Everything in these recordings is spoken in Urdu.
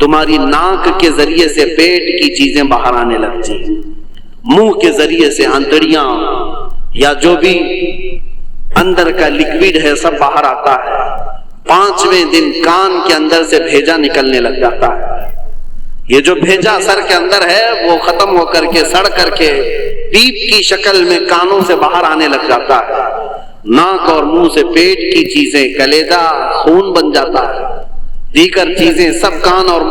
تمہاری ناک کے ذریعے سے پیٹ کی چیزیں باہر آنے لگتی ہیں، منہ کے ذریعے سے آنتڑیاں یا جو بھی اندر کا لکوڈ ہے سب باہر آتا ہے۔ 5ویں دن کان کے اندر سے بھیجا نکلنے لگ جاتا ہے۔ یہ جو بھیجا سر کے اندر ہے وہ ختم ہو کر کے سڑ کر کے پیپ کی شکل میں کانوں سے باہر آنے لگ جاتا ہے۔ ناک اور منہ سے پیٹ کی چیزیں، کلیجہ، خون بن جاتا ہے، دیگر چیزیں سب کان اور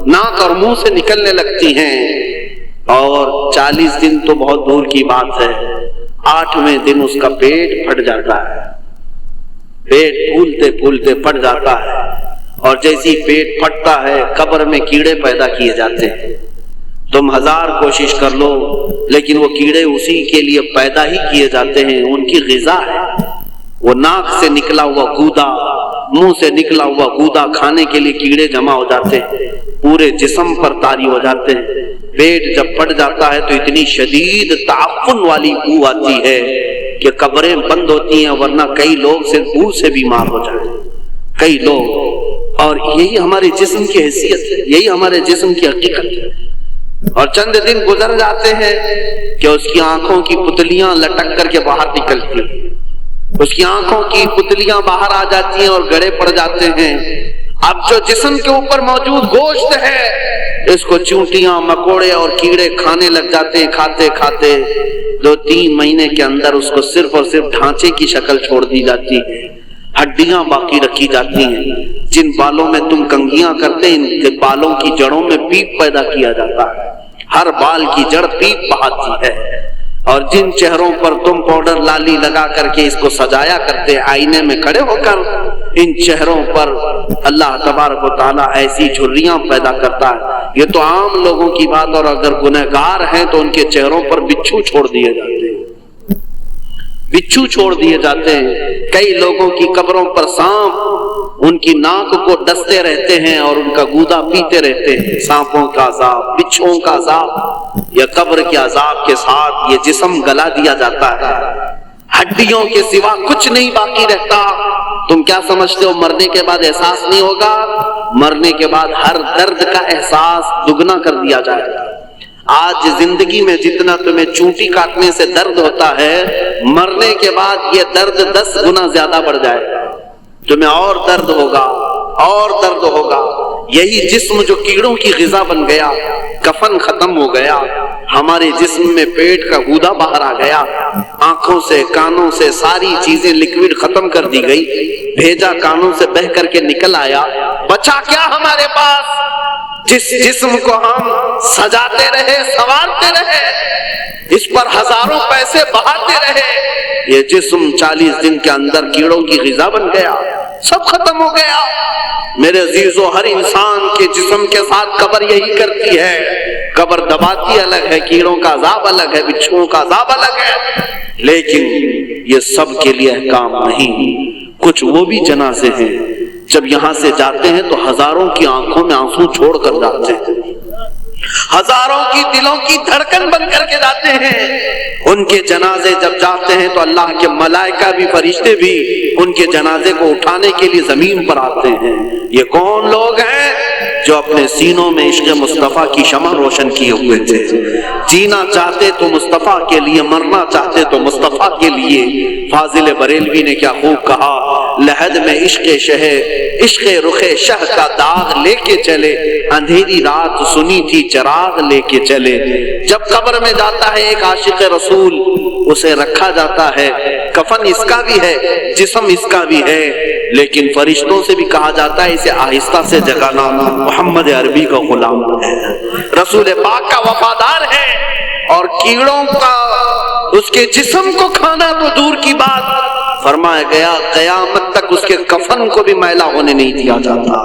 ناک اور منہ سے نکلنے لگتی ہیں، اور 40 دن تو بہت دور کی بات ہے، 8ویں دن اس کا پیٹ پھٹ جاتا ہے۔ پیٹ پھولتے پھولتے پھٹ جاتا ہے، اور جیسی پیٹ پھٹتا ہے قبر میں کیڑے پیدا کیے جاتے ہیں۔ تم 1000 کوشش کر لو لیکن وہ کیڑے اسی کے لیے پیدا ہی کیے جاتے ہیں، ان کی غذا ہے۔ وہ ناک سے نکلا ہوا گودا، منہ سے نکلا ہوا گودا کھانے کے لیے کیڑے جمع ہو جاتے ہیں، پورے جسم پر طاری ہو جاتے ہیں۔ پیٹ جب پھٹ جاتا ہے تو اتنی شدید تعفن والی بو آتی ہے کہ قبریں بند ہوتی ہیں، ورنہ کئی لوگ صرف بو سے بیمار ہو جائیں، کئی لوگ۔ اور یہی ہمارے جسم کی حیثیت ہے، یہی ہمارے جسم کی حقیقت ہے۔ اور چند دن گزر جاتے ہیں کہ اس کی آنکھوں کی پتلیاں لٹک کر کے باہر نکلتی ہیں، اس کی آنکھوں کی پتلیاں باہر آ جاتی ہیں اور گڑے پڑ جاتے ہیں۔ اب جو جسم کے اوپر موجود گوشت ہے اس کو چونٹیاں، مکوڑے اور کیڑے کھانے لگ جاتے ہیں، کھاتے کھاتے 2-3 مہینے کے اندر اس کو صرف اور صرف ڈھانچے کی شکل چھوڑ دی جاتی ہے، ہڈیاں باقی رکھی جاتی ہیں۔ جن بالوں میں تم کنگھیاں کرتے ان کے بالوں کی جڑوں میں پیپ پیدا کیا جاتا ہے، ہر بال کی جڑ پیپ بہاتی ہے۔ اور جن چہروں پر تم پاؤڈر لالی لگا کر کے اس کو سجایا کرتے آئینے میں کھڑے ہو کر، ان چہروں پر اللہ تبارک و تعالیٰ ایسی جھریاں پیدا کرتا ہے۔ یہ تو عام لوگوں کی بات، اور اگر گنہگار ہیں تو ان کے چہروں پر بچھو چھوڑ دیے جاتے ہیں، بچھو چھوڑ دیے جاتے ہیں۔ کئی لوگوں کی قبروں پر سانپ ان کی ناک کو ڈستے رہتے ہیں اور ان کا گودا پیتے رہتے ہیں۔ سانپوں کا عذاب، بچھوؤں کا عذاب، یا قبر کے عذاب کے ساتھ یہ جسم گلا دیا جاتا ہے، ہڈیوں کے سوا کچھ نہیں باقی رہتا۔ تم کیا سمجھتے ہو مرنے کے بعد احساس نہیں ہوگا؟ مرنے کے بعد ہر درد کا احساس دگنا کر دیا جائے گا۔ آج زندگی میں جتنا تمہیں چونٹی کاٹنے سے درد ہوتا ہے، مرنے کے بعد یہ درد 10 گنا زیادہ بڑھ جائے گا، تمہیں اور درد ہوگا، اور درد ہوگا۔ یہی جسم جو کیڑوں کی غذا بن گیا، کفن ختم ہو گیا، ہمارے جسم میں پیٹ کا گودا باہر آ گیا، آنکھوں سے کانوں سے ساری چیزیں لکوڈ ختم کر دی گئی، بھیجا کانوں سے بہہ کر کے نکل آیا، بچا کیا ہمارے پاس؟ جس جسم کو ہم سجاتے رہے، سنوارتے رہے، اس پر ہزاروں پیسے بہاتے رہے، یہ جسم 40 دن کے اندر کیڑوں کی غذا بن گیا، سب ختم ہو گیا۔ میرے عزیزو، ہر انسان کے جسم کے ساتھ قبر یہی کرتی ہے، قبر دباتی الگ ہے، کیڑوں کا عذاب الگ ہے، بچھوؤں کا عذاب الگ ہے، لیکن یہ سب کے لیے احکام نہیں۔ کچھ وہ بھی جنازے ہیں جب یہاں سے جاتے ہیں تو ہزاروں کی آنکھوں میں آنسو چھوڑ کر جاتے ہیں، ہزاروں کی دلوں کی دھڑکن بن کر کے جاتے ہیں۔ ان کے جنازے جب جاتے ہیں تو اللہ کے ملائکہ بھی، فرشتے بھی ان کے جنازے کو اٹھانے کے لیے زمین پر آتے ہیں۔ یہ کون لوگ ہیں؟ جو اپنے سینوں میں عشق مصطفیٰ کی شمع روشن کیے ہوئے تھے، جینا چاہتے تو مصطفیٰ کے لیے، مرنا چاہتے تو مصطفیٰ کے لیے۔ فاضل بریلوی نے کیا خوب کہا، لحد میں عشق شہ، عشق رخ شہ کا داغ لے کے چلے، اندھیری رات سنی تھی چراغ لے کے چلے۔ جب قبر میں جاتا ہے ایک عاشق رسول، اسے رکھا جاتا ہے، کفن اس کا بھی ہے، جسم اس کا بھی ہے، لیکن فرشتوں سے بھی کہا جاتا ہے اسے آہستہ سے جگانا، محمد عربی کا غلام ہے، رسول پاک کا وفادار ہے۔ اور کیڑوں کا اس کے جسم کو کھانا تو دور کی بات، فرمایا گیا قیامت تک اس کے کفن کو بھی میلا ہونے نہیں دیا جاتا۔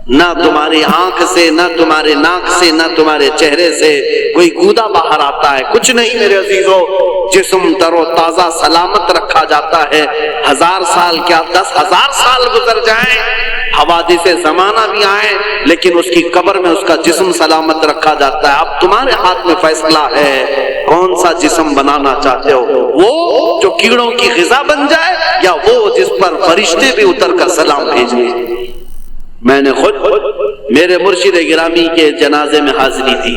نہ تمہاری آنکھ سے، نہ تمہارے ناک سے، نہ تمہارے چہرے سے کوئی گودا باہر آتا ہے، کچھ نہیں میرے عزیزو۔ جسم تر و تازہ سلامت رکھا جاتا ہے، 1000 سال کیا 10,000 سال گزر جائیں، حوادث زمانہ بھی آئیں، لیکن اس کی قبر میں اس کا جسم سلامت رکھا جاتا ہے۔ اب تمہارے ہاتھ میں فیصلہ ہے، کون سا جسم بنانا چاہتے ہو، وہ جو کیڑوں کی غذا بن جائے، یا وہ جس پر فرشتے بھی اتر کر سلام بھیجیں۔ میں نے خود میرے مرشد گرامی کے جنازے میں حاضری تھی،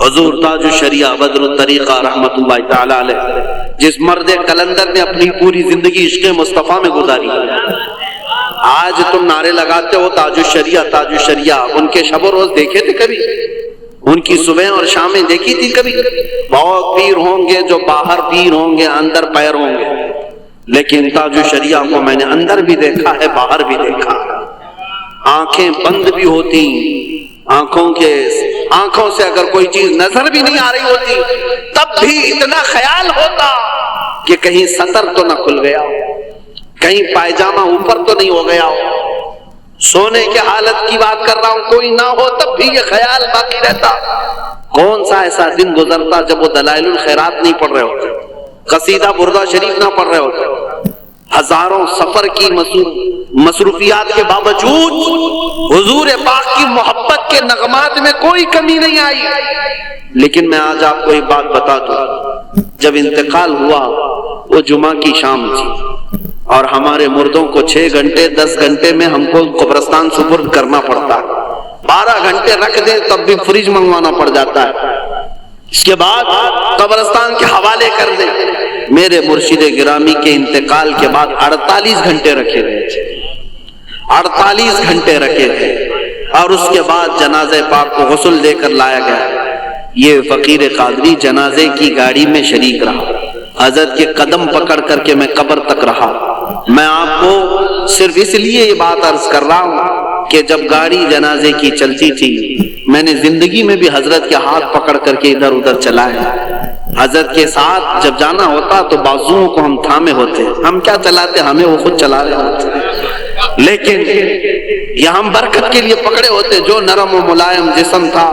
حضور تاج الشریعہ بدر الطریقہ رحمت اللہ تعالی علیہ، جس مرد کلندر نے اپنی پوری زندگی عشق مصطفیٰ میں گزاری۔ آج تم نعرے لگاتے ہو تاج الشریعہ تاج الشریعہ، ان کے شب و روز دیکھے تھے کبھی؟ ان کی صبح اور شامیں دیکھی تھی کبھی؟ بہت پیر ہوں گے جو باہر پیر ہوں گے، اندر پیر ہوں گے، لیکن تاج الشریعہ کو میں نے اندر بھی دیکھا ہے، باہر بھی دیکھا۔ آنکھیں بند بھی ہوتی، آنکھوں سے اگر کوئی چیز نظر بھی نہیں آ رہی ہوتی تب بھی اتنا خیال ہوتا کہ کہیں سطر تو نہ کھل گیا ہو، کہیں پائجامہ اوپر تو نہیں ہو گیا ہو۔ سونے کے حالت کی بات کر رہا ہوں، کوئی نہ ہو تب بھی یہ خیال باقی رہتا۔ کون سا ایسا دن گزرتا جب وہ دلائل الخیرات نہیں پڑھ رہے ہوتے، قصیدہ بردہ شریف نہ پڑھ رہے ہوتے، ہزاروں سفر کی مصروفیات کے باوجود حضور پاک کی محبت کے نغمات میں کوئی کمی نہیں آئی۔ لیکن میں آج آپ کو ایک بات بتا دوں، جب انتقال ہوا وہ جمعہ کی شام تھی اور ہمارے مردوں کو 6 گھنٹے 10 گھنٹے میں ہم کو قبرستان سپرد کرنا پڑتا، 12 گھنٹے رکھ دیں تب بھی فریج منگوانا پڑ جاتا ہے، اس کے بعد قبرستان کے حوالے کر دیں۔ میرے مرشد گرامی کے انتقال کے بعد 48 گھنٹے رکھے گئے تھے، 48 گھنٹے رکھے تھے، اور اس کے بعد جنازے پاک کو غسل دے کر لایا گیا۔ یہ فقیر قادری جنازے کی گاڑی میں شریک رہا، حضرت کے قدم پکڑ کر کے میں قبر تک رہا۔ میں آپ کو صرف اس لیے یہ بات عرض کر رہا ہوں کہ جب گاڑی جنازے کی چلتی تھی میں نے زندگی میں بھی حضرت کے ہاتھ پکڑ کر کے ادھر ادھر چلایا۔ حضرت کے ساتھ جب جانا ہوتا تو بازوؤں کو ہم تھامے ہوتے، ہم کیا چلاتے، ہمیں وہ خود چلا رہے ہوتے، لیکن یہ ہم برکت کے لیے پکڑے ہوتے۔ جو نرم و ملائم جسم تھا،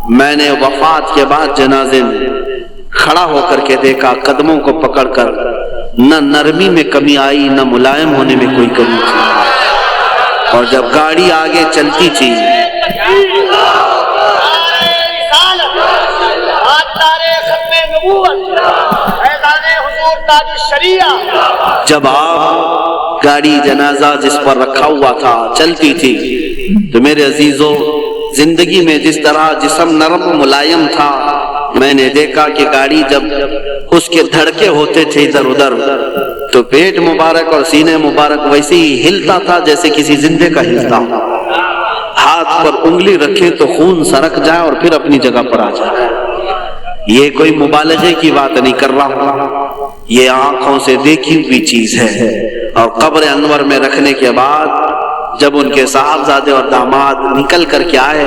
میں نے وفات کے بعد جنازے میں کھڑا ہو کر کے دیکھا، قدموں کو پکڑ کر، نہ نرمی میں کمی آئی نہ ملائم ہونے میں کوئی کمی تھی۔ اور جب گاڑی آگے چلتی تھی جب آپ گاڑی جنازہ جس پر رکھا ہوا تھا چلتی تھی تو میرے عزیزوں زندگی میں جس طرح جسم نرم و ملائم تھا، میں نے دیکھا کہ گاڑی جب اس کے دھڑکے ہوتے تھے ادھر ادھر تو پیٹ مبارک اور سینے مبارک ویسے ہی ہلتا تھا جیسے کسی زندے کا ہلتا ہو۔ ہاتھ پر انگلی رکھے تو خون سرک جائے اور پھر اپنی جگہ پر آ جائے۔ یہ کوئی مبالغے کی بات نہیں کر رہا ہوں، یہ آنکھوں سے دیکھی ہوئی چیز ہے۔ اور قبر انور میں رکھنے کے بعد جب ان کے صاحبزادے اور داماد نکل کر کے آئے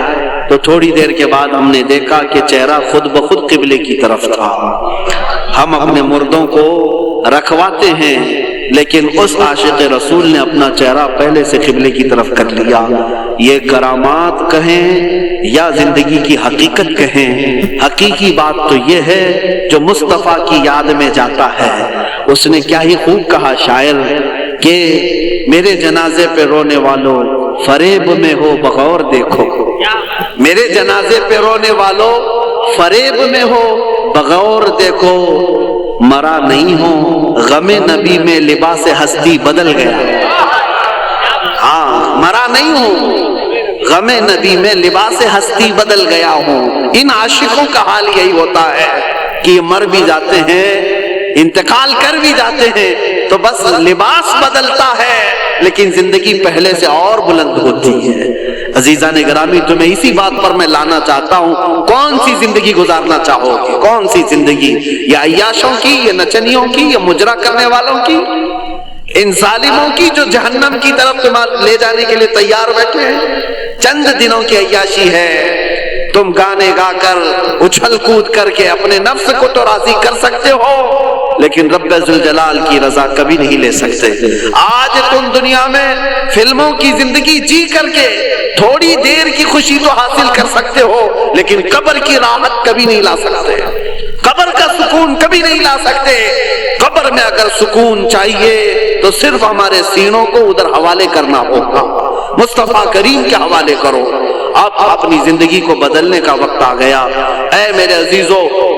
تو تھوڑی دیر کے بعد ہم نے دیکھا کہ چہرہ خود بخود قبلے کی طرف تھا۔ ہم اپنے مردوں کو رکھواتے ہیں لیکن اس عاشق رسول نے اپنا چہرہ پہلے سے قبلے کی طرف کر لیا۔ یہ کرامات کہیں یا زندگی کی حقیقت کہیں، حقیقی بات تو یہ ہے جو مصطفیٰ کی یاد میں جاتا ہے۔ اس نے کیا ہی خوب کہا شاعر کہ میرے جنازے پہ رونے والوں فریب میں ہو بغور دیکھو، میرے جنازے پہ رونے والوں فریب میں ہو بغور دیکھو، مرا نہیں ہو غم نبی میں لباس ہستی بدل گیا۔ ہاں مرا نہیں ہو غم نبی میں لباس ہستی بدل گیا ہوں۔ ان عاشقوں کا حال یہی ہوتا ہے کہ یہ مر بھی جاتے ہیں، انتقال کر بھی جاتے ہیں تو بس لباس بدلتا ہے لیکن زندگی پہلے سے اور بلند ہوتی ہے۔ عزیزان گرامی تمہیں اسی بات پر میں لانا چاہتا ہوں، کون سی زندگی گزارنا چاہو گے؟ کون سی زندگی؟ یا عیاشوں کی، یا نچنیوں کی، یا مجرا کرنے والوں کی، ان ظالموں کی جو جہنم کی طرف تمہیں لے جانے کے لیے تیار بیٹھے ہیں؟ چند دنوں کی عیاشی ہے، تم گانے گا کر اچھل کود کر کے اپنے نفس کو تو راضی کر سکتے ہو لیکن رب ذوالجلال کی رضا کبھی نہیں لے سکتے۔ آج تم دنیا میں فلموں کی زندگی جی کر کے تھوڑی دیر کی خوشی تو حاصل کر سکتے ہو لیکن قبر کی راحت کبھی نہیں لا سکتے، قبر کا سکون کبھی نہیں لا سکتے۔ قبر میں اگر سکون چاہیے تو صرف ہمارے سینوں کو ادھر حوالے کرنا ہوگا، مصطفیٰ کریم کے حوالے کرو۔ اب اپنی زندگی کو بدلنے کا وقت آ گیا۔ اے میرے عزیزو،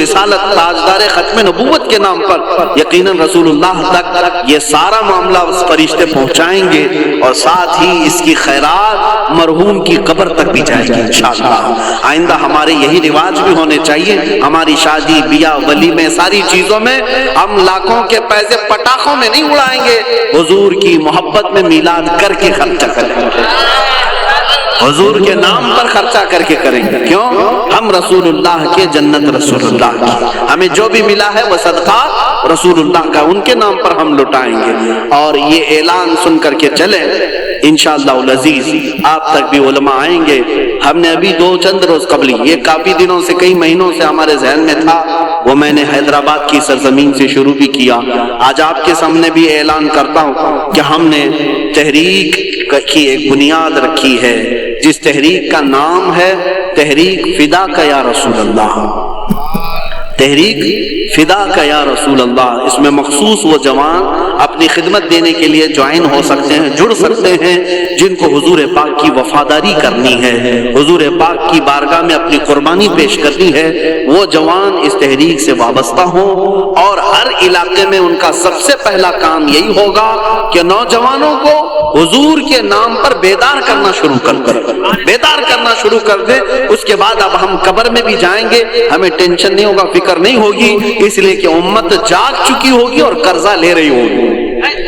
رسالت تاجدار ختم نبوت کے نام پر، یقیناً رسول اللہ تک یہ سارا معاملہ اس فرشتے پہنچائیں گے، اور ساتھ ہی اس کی خیرات مرحوم کی قبر تک بھی جائے گی انشاءاللہ۔ آئندہ ہمارے یہی رواج بھی ہونے چاہیے، ہماری شادی بیاہ ولیمے ساری چیزوں میں ہم لاکھوں کے پیسے پٹاخوں میں نہیں اڑائیں گے، حضور کی محبت میں میلاد کر کے خرچہ کریں گے، حضور کے نام پر خرچہ کر کے کریں گے۔ کیوں؟ ہم رسول اللہ کے، جنت رسول اللہ کی، ہمیں جو بھی ملا ہے وہ صدقہ رسول اللہ کا، ان کے نام پر ہم لٹائیں گے۔ اور یہ اعلان سن کر کے چلیں انشاءاللہ العزیز، آپ تک بھی علماء آئیں گے۔ ہم نے ابھی چند روز قبل، یہ کافی دنوں سے، کئی مہینوں سے ہمارے ذہن میں تھا، وہ میں نے حیدرآباد کی سرزمین سے شروع بھی کیا۔ آج آپ کے سامنے بھی اعلان کرتا ہوں کہ ہم نے تحریک کی ایک بنیاد رکھی ہے، جس تحریک کا نام ہے تحریک فدا کا یا رسول اللہ، تحریک فدا کا یا رسول اللہ۔ اس میں مخصوص وہ جوان اپنی خدمت دینے کے لیے جوائن ہو سکتے ہیں، جڑ سکتے ہیں، جن کو حضور پاک کی وفاداری کرنی ہے، حضور پاک کی بارگاہ میں اپنی قربانی پیش کرنی ہے، وہ جوان اس تحریک سے وابستہ ہوں۔ اور ہر علاقے میں ان کا سب سے پہلا کام یہی ہوگا کہ نوجوانوں کو حضور کے نام پر بیدار کرنا شروع کر دیں، بیدار کرنا شروع کر دیں۔ اس کے بعد اب ہم قبر میں بھی جائیں گے، ہمیں ٹینشن نہیں ہوگا، فکر نہیں ہوگی، اس لیے کہ امت جاگ چکی ہوگی اور قرضہ لے رہی ہوگی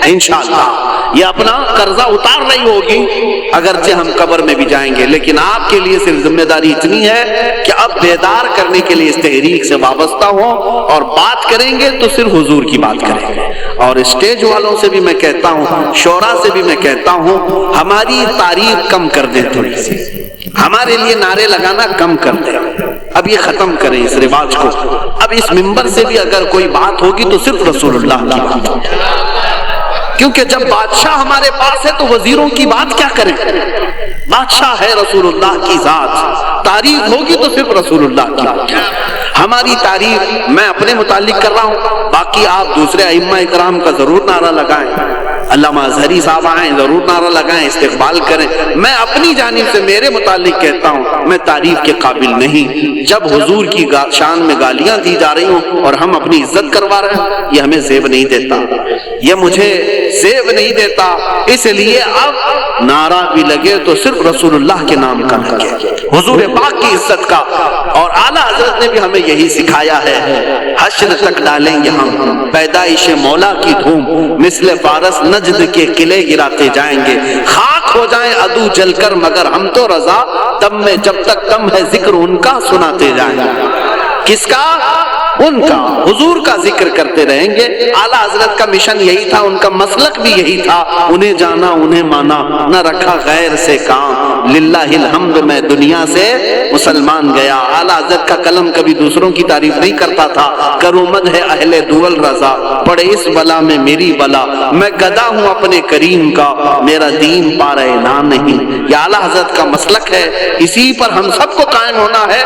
انشاءاللہ، یہ اپنا قرضہ اتار رہی ہوگی، اگرچہ ہم قبر میں بھی جائیں گے۔ لیکن آپ کے لیے صرف ذمہ داری اتنی ہے کہ اب بیدار کرنے کے لیے اس تحریک سے وابستہ ہو، اور بات کریں گے تو صرف حضور کی بات کریں گے۔ اور اسٹیج والوں سے بھی میں کہتا ہوں، شورا سے بھی میں کہتا ہوں، ہماری تعریف کم کر دیں، تھوڑی سی ہمارے لیے نعرے لگانا کم کر دیں، اب یہ ختم کریں اس رواج کو۔ اب اس منبر سے بھی اگر کوئی بات ہوگی تو صرف رسول اللہ کی بات ہوگی، کیونکہ جب بادشاہ ہمارے پاس ہے تو وزیروں کی بات کیا کریں؟ بادشاہ ہے رسول اللہ کی ذات، تعریف ہوگی تو صرف رسول اللہ کی۔ ہماری تعریف میں اپنے متعلق کر رہا ہوں، باقی آپ دوسرے ائمہ اکرام کا ضرور نعرہ لگائیں، علامہ اظہری صاحب آئیں ضرور نعرہ لگائیں، استقبال کریں۔ میں اپنی جانب سے میرے متعلق کہتا ہوں، میں تعریف کے قابل نہیں۔ جب حضور کی شان میں گالیاں دی جا رہی ہوں اور ہم اپنی عزت کروا رہے ہیں، یہ ہمیں زیب نہیں دیتا، یہ مجھے زیب نہیں دیتا۔ اس لیے اب نعرہ بھی لگے تو صرف رسول اللہ کے نام کا لگے، حضور پاک کی عزت کا۔ اور اعلیٰ حضرت نے بھی ہمیں یہی سکھایا ہے، حشر تک ڈالیں گے ہم پیدائش مولا کی دھوم، مثل فارس نجد کے قلعے گراتے جائیں گے، خاک ہو جائیں عدو جل کر مگر ہم تو رضا، دم میں جب تک دم ہے ذکر ان کا سناتے جائیں گے۔ کس کا؟ ان کا، حضور کا ذکر کرتے رہیں گے۔ اعلیٰ حضرت کا مشن یہی تھا، ان کا مسلک بھی یہی تھا، انہیں جانا انہیں مانا، نہ رکھا غیر سے کام، للہ الحمد میں دنیا سے مسلمان گیا۔ اعلیٰ حضرت کا قلم کبھی دوسروں کی تعریف نہیں کرتا تھا، کرو مدح اہل دول رضا، پڑے اس بلا میں میری بلا، میں گدا ہوں اپنے کریم کا، میرا دین پارہ نہ نہیں۔ یہ اعلیٰ حضرت کا مسلک ہے، اسی پر ہم سب کو قائم ہونا ہے۔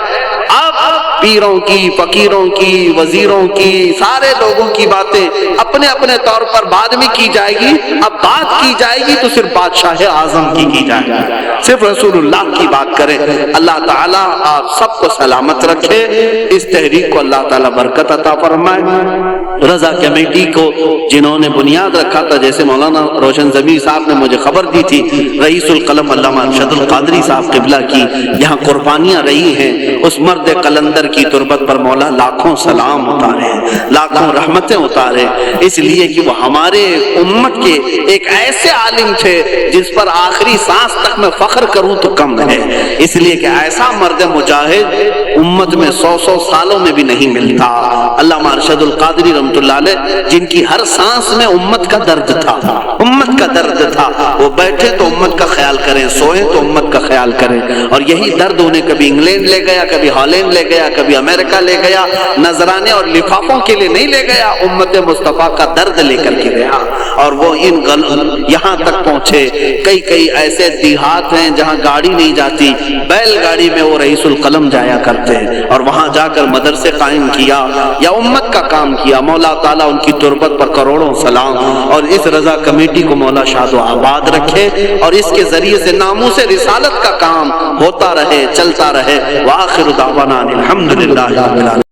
اب پیروں کی، فقیروں کی، وزیروں کی، سارے لوگوں کی باتیں اپنے اپنے طور پر بعد میں کی جائے گی، اب بات کی جائے گی تو صرف بادشاہ اعظم کی جائے گی، صرف رسول اللہ کی بات کریں۔ اللہ تعالیٰ آپ سب کو سلامت رکھے، اس تحریک کو اللہ تعالیٰ برکت عطا فرمائے۔ رضا کمیٹی کو جنہوں نے بنیاد رکھا تھا، جیسے مولانا روشن ضمیر صاحب نے مجھے خبر دی تھی، رئیس القلم علامہ ارشد القادری صاحب قبلہ کی یہاں قربانیاں رہی ہیں، اس مرد قلندر کی تربت پر مولا لاکھوں سلام اتارے، لاکھوں رحمتیں اتارے، اس لیے کہ وہ ہمارے امت کے ایک ایسے عالم تھے جس پر آخری سانس تک میں فخر کروں تو کم ہے، اس لیے کہ ایسا مرد مجاہد امت میں 100 سالوں میں بھی نہیں ملتا۔ علامہ ارشد القادری رحمۃ اللہ علیہ، جن کی ہر سانس میں امت کا درد تھا، امت کا درد تھا، وہ بیٹھے تو امت کا خیال کریں، سوئے تو امت کا خیال کریں، اور یہی درد انہیں کبھی انگلینڈ لے گیا، کبھی ہالینڈ لے گیا، کبھی امریکہ لے گیا، نذرانے اور لفافوں کے لیے نہیں لے گیا، امت مصطفیٰ کا درد لے کر کے گیا۔ اور وہ یہاں تک پہنچے. کئی ایسے دیہات ہیں جہاں گاڑی نہیں جاتی، بیل گاڑی میں وہ رئیس القلم جایا کرتے ہیں اور وہاں جا کر مدرسے قائم کیا یا امت کا کام کیا. مولا تعالیٰ ان کی تربت پر کروڑوں سلام، اور اس رضا کمیٹی کو مولا شاد و آباد رکھے اور اس کے ذریعے سے ناموس رسالت کا کام ہوتا رہے، چلتا رہے. وآخر دعوانا الحمدللہ رب العالمین.